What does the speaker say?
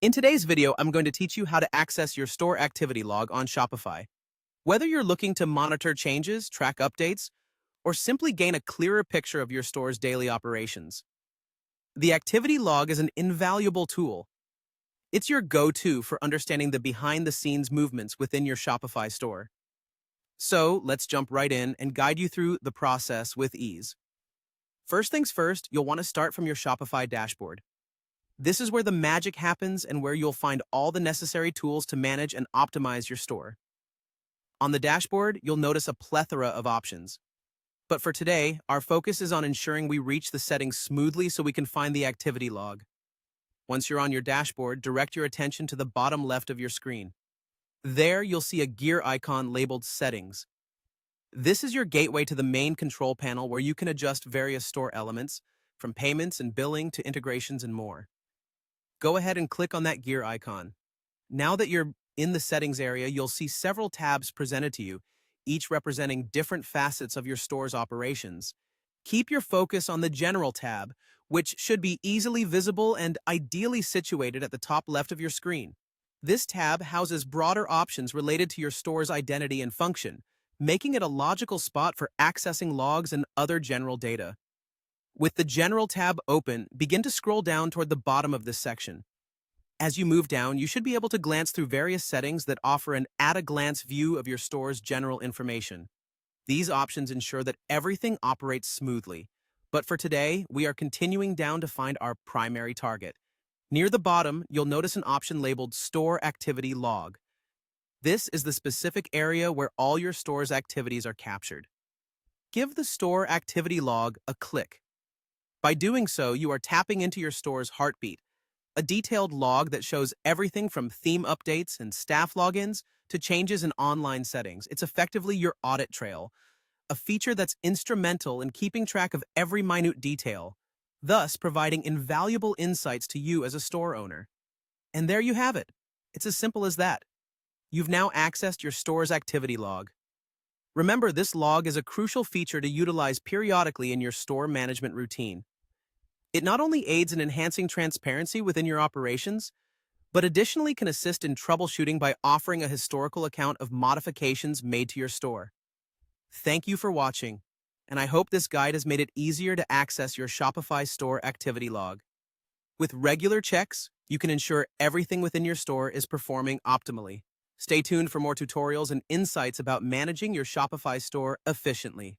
In today's video, I'm going to teach you how to access your store activity log on Shopify. Whether you're looking to monitor changes, track updates, or simply gain a clearer picture of your store's daily operations, the activity log is an invaluable tool. It's your go-to for understanding the behind-the-scenes movements within your Shopify store. So let's jump right in and guide you through the process with ease. First things first, you'll want to start from your Shopify dashboard. This is where the magic happens and where you'll find all the necessary tools to manage and optimize your store. On the dashboard, you'll notice a plethora of options. But for today, our focus is on ensuring we reach the settings smoothly so we can find the activity log. Once you're on your dashboard, direct your attention to the bottom left of your screen. There, you'll see a gear icon labeled Settings. This is your gateway to the main control panel where you can adjust various store elements, from payments and billing to integrations and more. Go ahead and click on that gear icon. Now that you're in the settings area, you'll see several tabs presented to you, each representing different facets of your store's operations. Keep your focus on the General tab, which should be easily visible and ideally situated at the top left of your screen. This tab houses broader options related to your store's identity and function, making it a logical spot for accessing logs and other general data. With the General tab open, begin to scroll down toward the bottom of this section. As you move down, you should be able to glance through various settings that offer an at-a-glance view of your store's general information. These options ensure that everything operates smoothly. But for today, we are continuing down to find our primary target. Near the bottom, you'll notice an option labeled Store Activity Log. This is the specific area where all your store's activities are captured. Give the Store Activity Log a click. By doing so, you are tapping into your store's heartbeat, a detailed log that shows everything from theme updates and staff logins to changes in online settings. It's effectively your audit trail, a feature that's instrumental in keeping track of every minute detail, thus providing invaluable insights to you as a store owner. And there you have it. It's as simple as that. You've now accessed your store's activity log. Remember, this log is a crucial feature to utilize periodically in your store management routine. It not only aids in enhancing transparency within your operations, but additionally can assist in troubleshooting by offering a historical account of modifications made to your store. Thank you for watching, and I hope this guide has made it easier to access your Shopify store activity log. With regular checks, you can ensure everything within your store is performing optimally. Stay tuned for more tutorials and insights about managing your Shopify store efficiently.